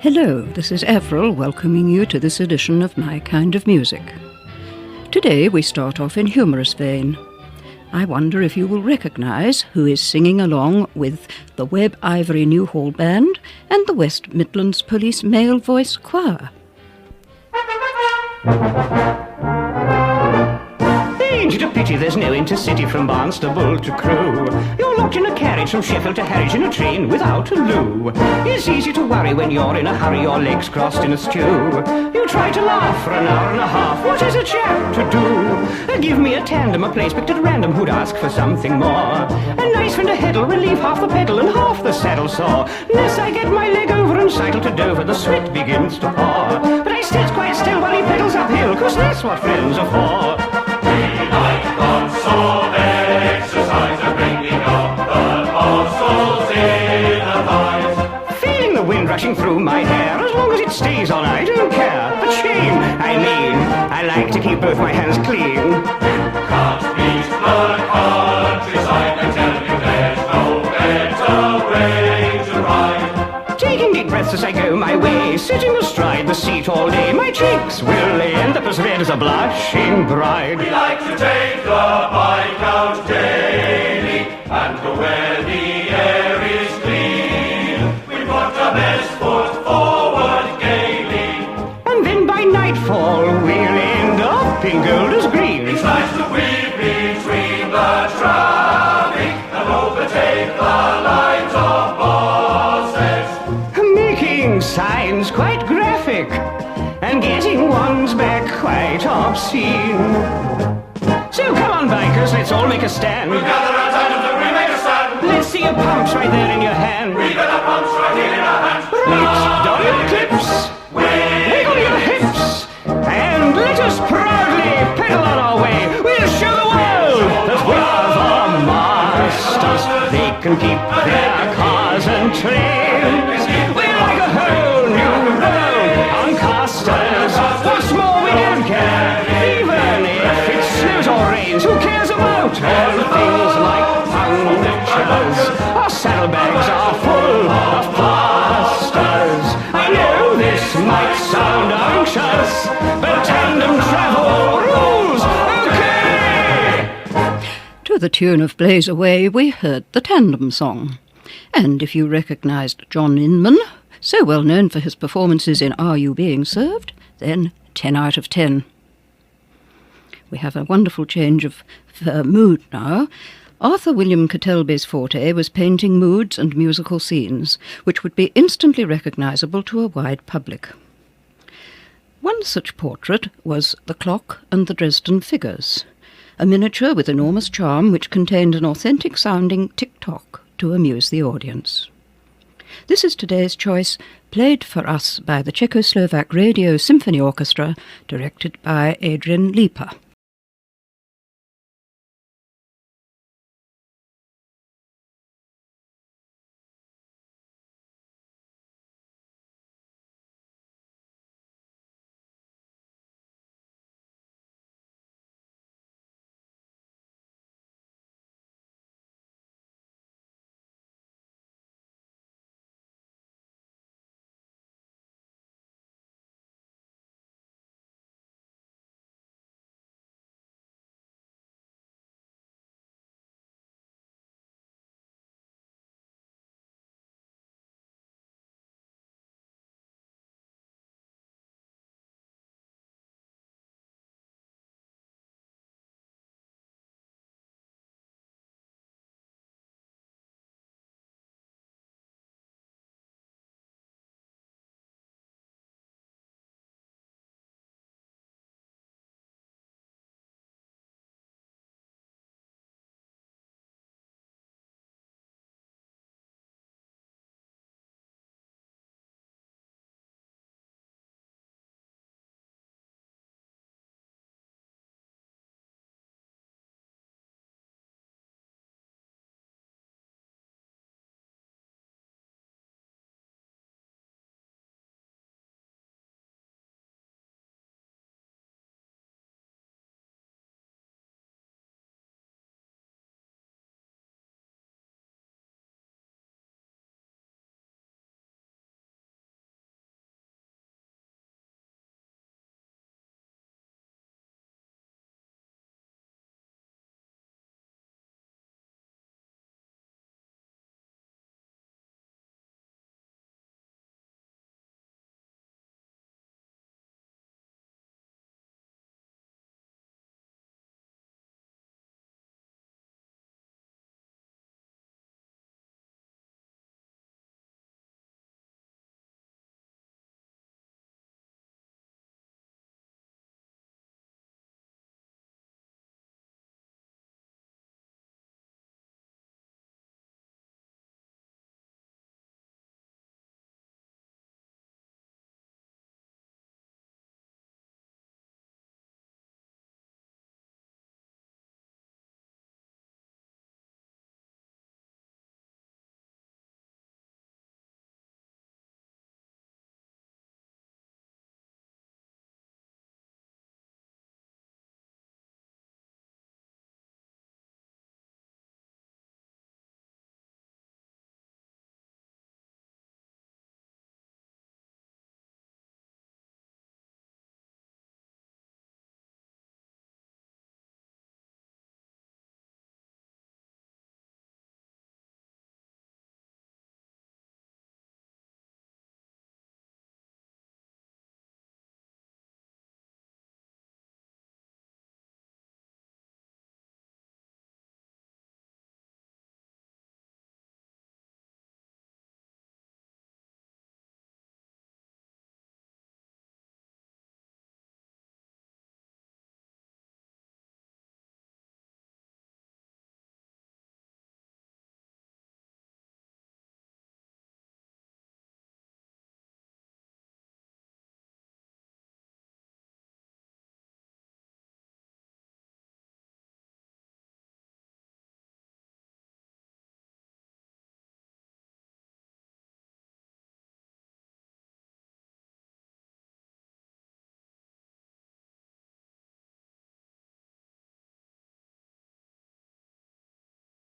Hello, this is Avril welcoming you to this edition of My Kind of Music. Today we start off in humorous vein. I wonder if you will recognise who is singing along with the Webb Ivory Newhall Band and the West Midlands Police Male Voice Choir. Ain't it a pity there's no intercity from Barnstaple to Crewe? You're locked in a carriage from Sheffield to Harwich in a train without a loo. It's easy to worry when you're in a hurry, your legs crossed in a stew. You try to laugh for an hour and a half, what is a chap to do? Give me a tandem, a place picked at random, who'd ask for something more? A nice friend ahead'll relieve half the pedal and half the saddle sore. Unless I get my leg over and cycle to Dover, the sweat begins to pour. But I sit quite still while he pedals uphill, 'cause that's what friends are for. So their exercise and bringing up the muscles in a thighs. Feeling the wind rushing through my hair, as long as it stays on, I don't care. But shame, I like to keep both my hands clean. Can't beat the countryside, I tell you there's no better way to ride. Taking deep breaths as I go my way, sitting astride the seat all day, my cheeks will end up as red as a blushing bride. We like to take the bike out daily, and go where the air is clean. We put the best foot forward gaily, And then by nightfall we'll end up in Golders Green. it's nice to weave between the traffic and overtake the lines of buses. Making signs quite graphic, and getting one's back quite obscene. So come on bikers, let's all make a stand. We'll gather our tandems and we make a stand. Let's see your pumps right there in your hand. We got our pumps right here in our hands. Right, down your clips, wiggle your hips, and let us proudly pedal on our way. We'll show the world that we are the masters. They can keep their cars and trains. We're like a whole new road on casters. What's more, we don't care, even if it snows or rains. Who cares about all things like punctures? Our saddlebags are full of plasters. I know this might sound anxious, but tandem travel rules. Okay! To the tune of Blaze Away, we heard the Tandem Song. And if you recognised John Inman, so well known for his performances in Are You Being Served?, then 10 out of 10. We have a wonderful change of mood now. Arthur William Kettelby's forte was painting moods and musical scenes, which would be instantly recognisable to a wide public. One such portrait was The Clock and the Dresden Figures, a miniature with enormous charm which contained an authentic-sounding tick-tock to amuse the audience. This is today's choice, played for us by the Czechoslovak Radio Symphony Orchestra, directed by Adrian Liepa.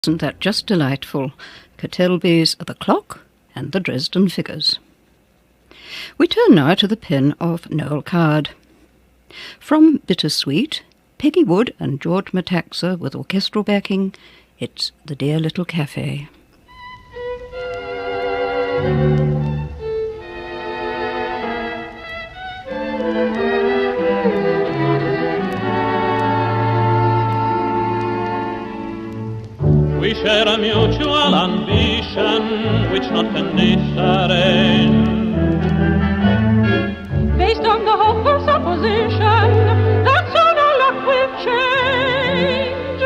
Isn't that just delightful? Catelby's The Clock and the Dresden Figures. We turn now to the pen of Noel Coward. From Bittersweet, Peggy Wood and George Metaxa with orchestral backing, it's The Dear Little Cafe. We share a mutual ambition which not can disarrange. Based on the hopeful supposition that soon our luck will change.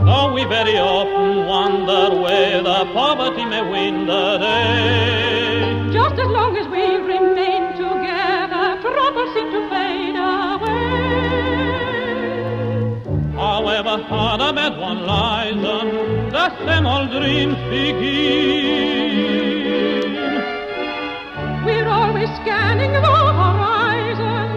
Though we very often wonder whether poverty may win the day. Just as long as we remain together, troubles seem to fade away. However hard a bad one lies on, the same old dreams begin. We're always scanning the horizon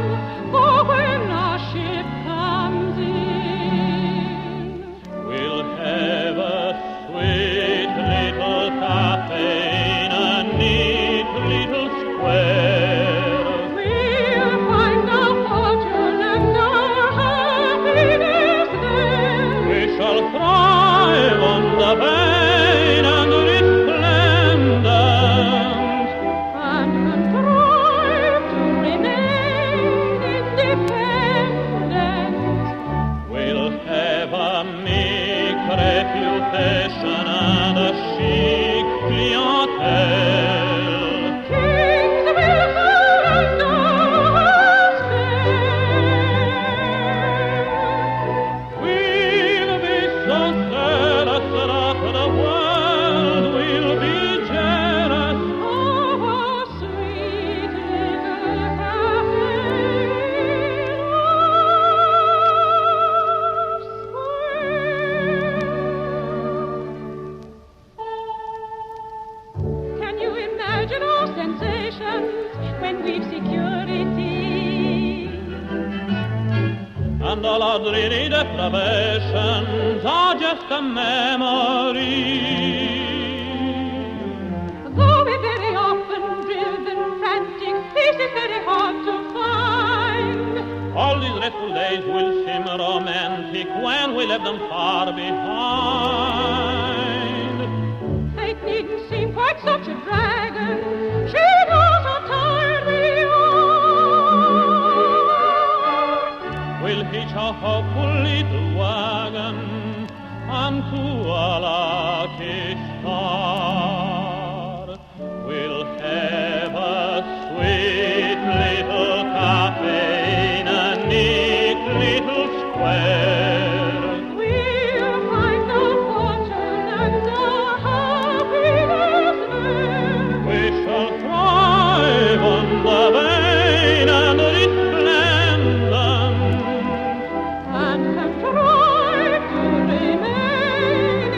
for when our ship comes in. We'll have a sweet little cafe in a neat little square. We'll find our fortune and our happiness there. We shall thrive on the vain and resplendent, And contrive to remain independent. we'll have a meek reputation and a chic clientele. Kings will surrender us fair. We'll be so zealous that the world will be jealous. Of our sweet little cafe in our square. Can you imagine our sensations when we've security? And all our dreary deprivations are just a memory. Though we're very often driven frantic, peace is very hard to find. All these restful days will seem romantic when we leave them far behind. Fate needn't seem quite such a dragon. She knows how tired we are. We'll hitch our hopeful little wagon unto a lucky star. We'll have a sweet little cafe in a neat little square. We'll find our fortune and our happiness there. We shall thrive on the vain and resplendent. And contrive to remain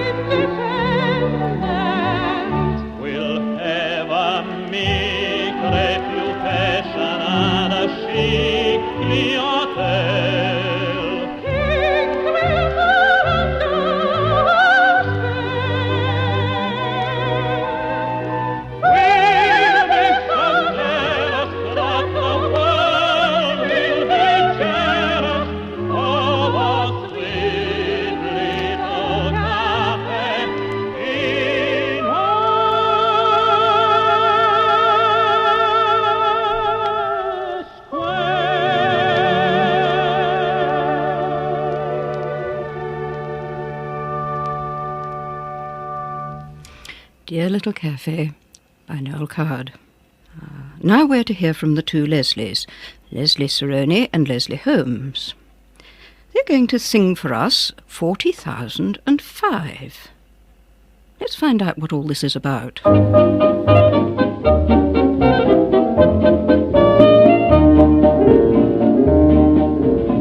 independent. We'll have a meek reputation and a chic clientele. Kings will surrender us fair. We'll be so zealous that the world will be jealous of our sweet little cafe in our square. Dear Little Cafe by Noel Coward. Now we're to hear from the two Leslies, Leslie Saroni and Leslie Holmes. They're going to sing for us 40,005. Let's find out what all this is about.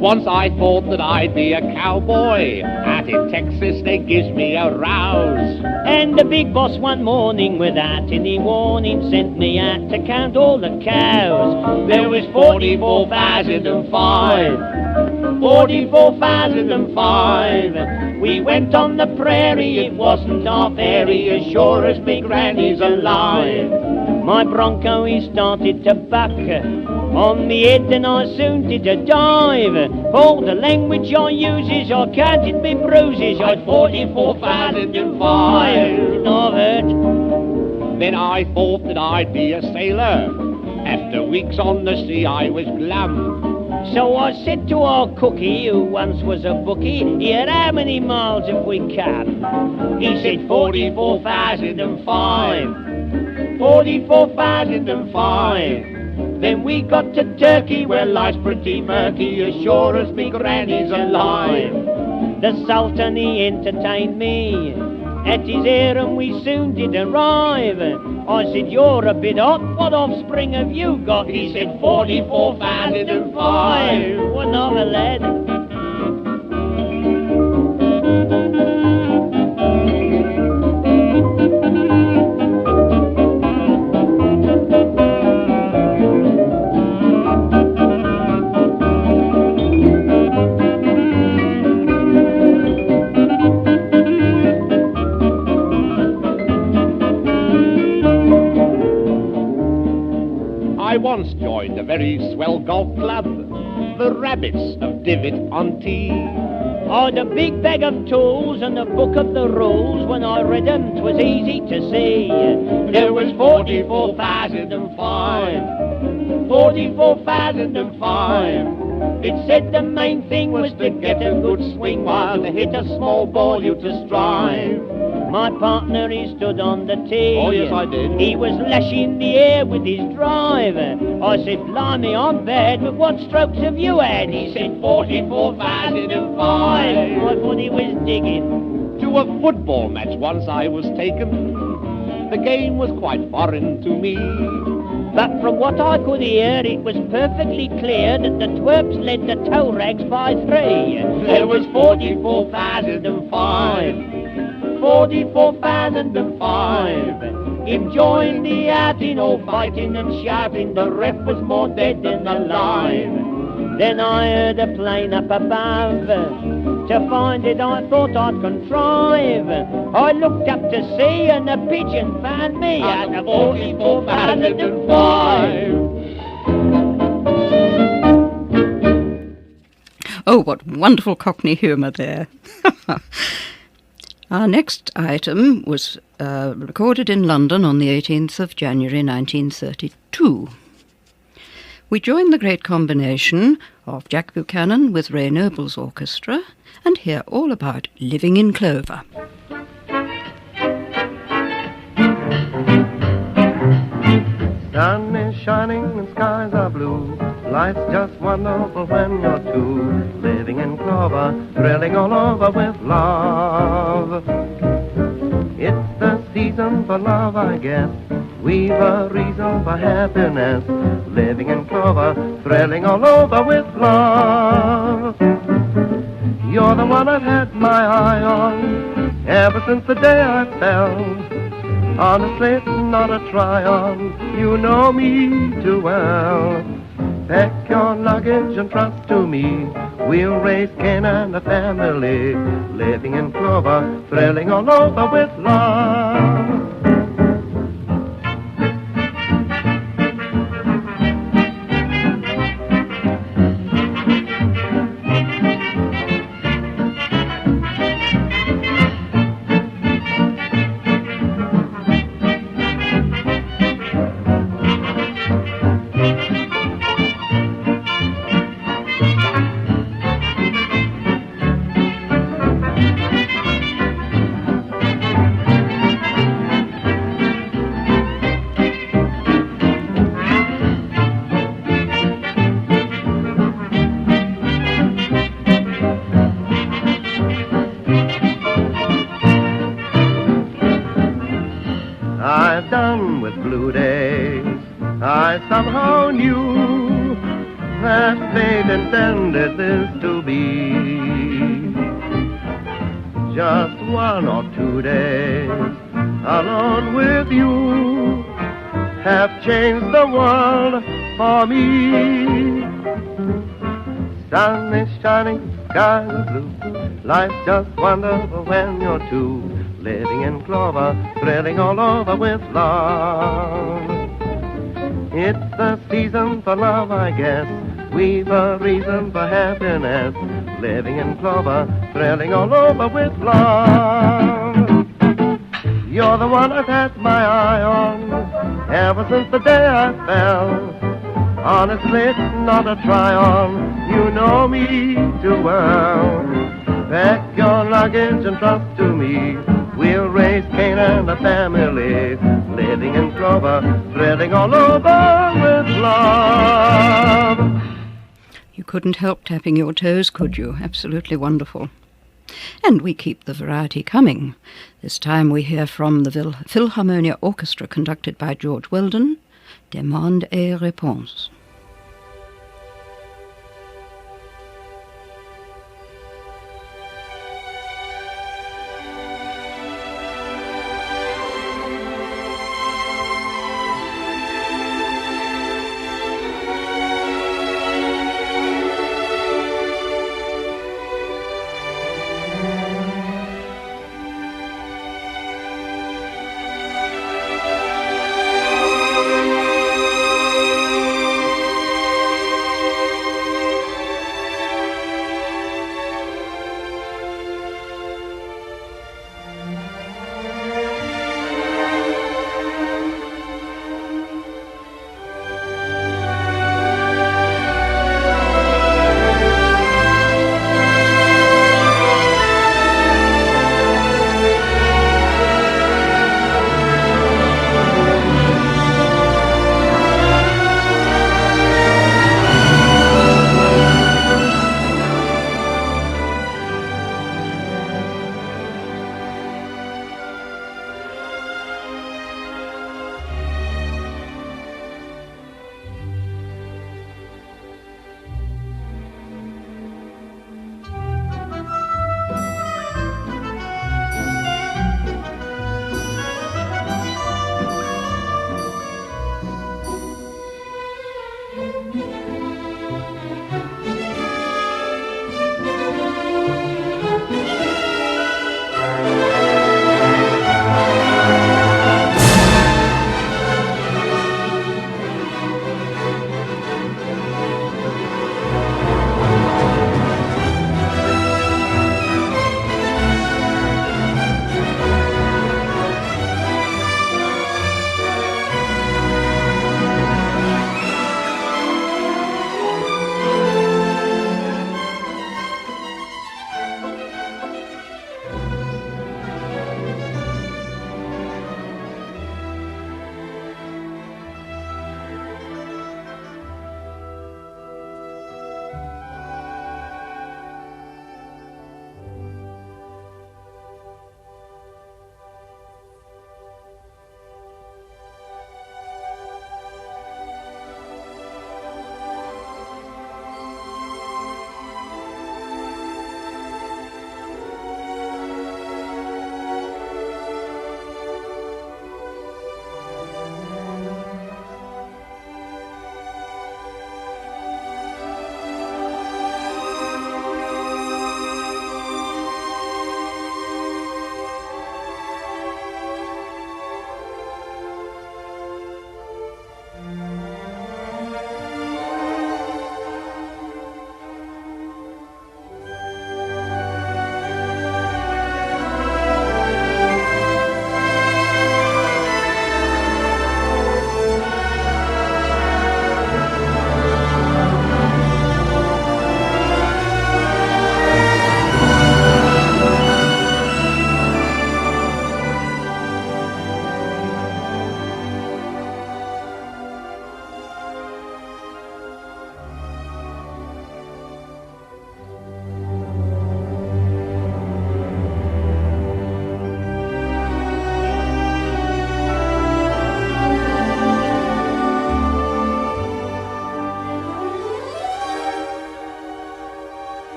Once I thought that I'd be a cowboy. Out in Texas they gives me a rouse. And the big boss one morning, without any warning, sent me out to count all the cows. There was 44,005. 44,005. We went on the prairie, it wasn't half airy, as sure as me granny's alive. My bronco, he started to buck on me head, and I soon did a dive. All the language I uses, I counted me bruises, I'd 44,005. I've heard. Then I thought that I'd be a sailor. After weeks on the sea I was glum. So I said to our cookie, who once was a bookie, "Here, how many miles have we come?" He said 44,005. 44,005. Then we got to Turkey, where life's pretty murky, as sure as me granny's alive. The Sultan, he entertained me at his harem, we soon did arrive. I said, "You're a bit hot, what offspring have you got?" He said, 44,005. What another lad. I once joined a very swell golf club, the Rabbits of Divot-on-Tee. I'd a big bag of tools and a book of the rules. When I read 'em, 'twas easy to see. There was 44,005. 44,005. It said the main thing was to get a good swing, while to hit a small ball you to strive. My partner, he stood on the tee. Oh, yes, I did. He was lashing the air with his drive. I said, "Blimey, I'm bad, but what strokes have you had?" He said, 44,005. I thought he was digging. To a football match once I was taken. The game was quite foreign to me. But from what I could hear, it was perfectly clear that the twerps led the toe rags by 3. There was 44,005. 44,005. Him joined the outing, all fighting and shouting. The ref was more dead than alive. Then I heard a plane up above. To find it, I thought I'd contrive. I looked up to see, and a pigeon found me out of 44,005. Oh, what wonderful Cockney humour there. Our next item was recorded in London on the 18th of January 1932. We join the great combination of Jack Buchanan with Ray Noble's orchestra and hear all about Living in Clover. Sun is shining and skies are blue. Life's just wonderful when you're two. Living in clover, thrilling all over with love. It's the season for love, I guess. We've a reason for happiness. Living in clover, thrilling all over with love. You're the one I've had my eye on ever since the day I fell. Honestly, it's not a try-on. You know me too well. Pack your luggage and trust to me. We'll raise Cain and a family. Living in clover, thrilling all over with love. I've done with blue days. I somehow knew that fate intended this to be. Just 1 or 2 days alone with you have changed the world for me. Sun is shining, skies are blue. Life's just wonderful when you're two, living in clover, thrilling all over with love. It's the season for love, I guess. We've a reason for happiness, living in clover, thrilling all over with love. You're the one I've had my eye on, ever since the day I fell. Honestly, it's not a try-on, you know me too well. Pack your luggage and trust to me, we'll raise Cain and a family, living in clover, thrilling all over with love. You couldn't help tapping your toes, could you? Absolutely wonderful. And we keep the variety coming. This time we hear from the Philharmonia Orchestra conducted by George Weldon, Demande et Réponse.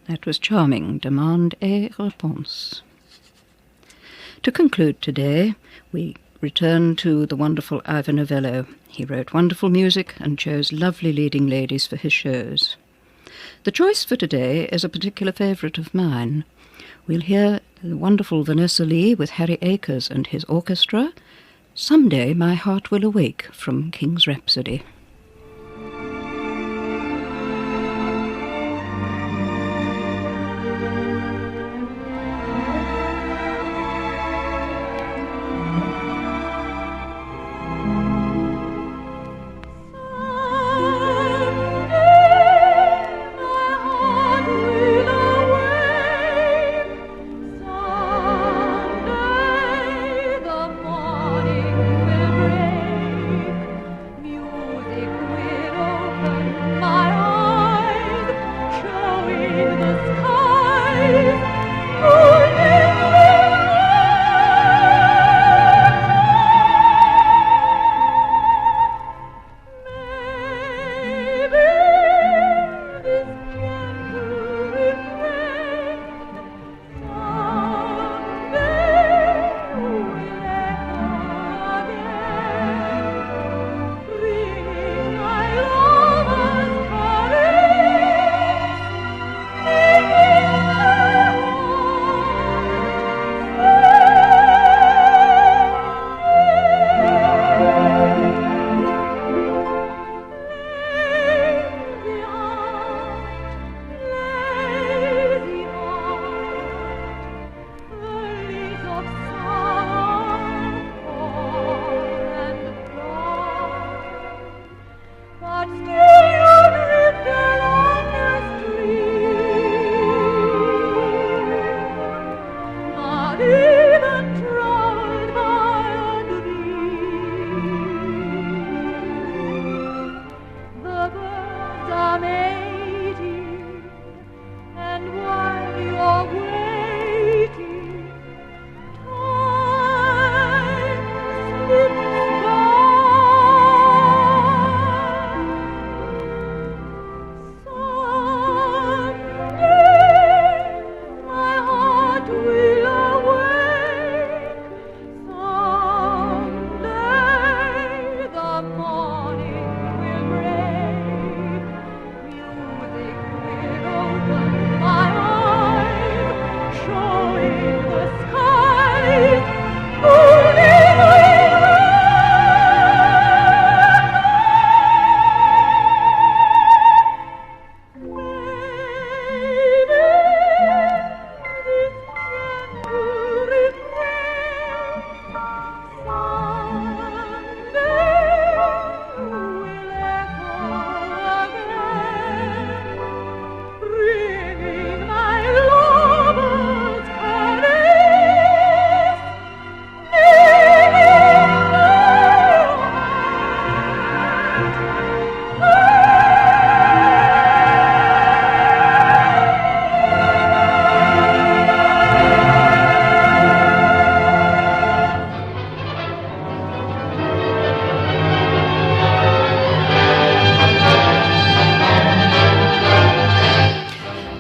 That was charming, Demande et Réponse. To conclude today, we return to the wonderful Ivor Novello. He wrote wonderful music and chose lovely leading ladies for his shows. The choice for today is a particular favourite of mine. We'll hear the wonderful Vanessa Lee with Harry Akers and his orchestra, Someday My Heart Will Awake, from King's Rhapsody.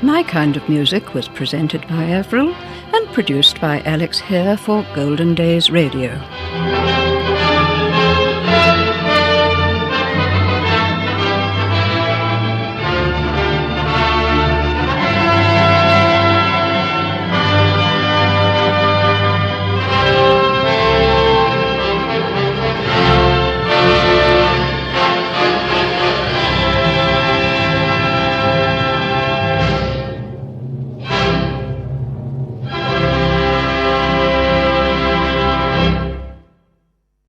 My Kind of Music was presented by Avril and produced by Alex Hare for Golden Days Radio.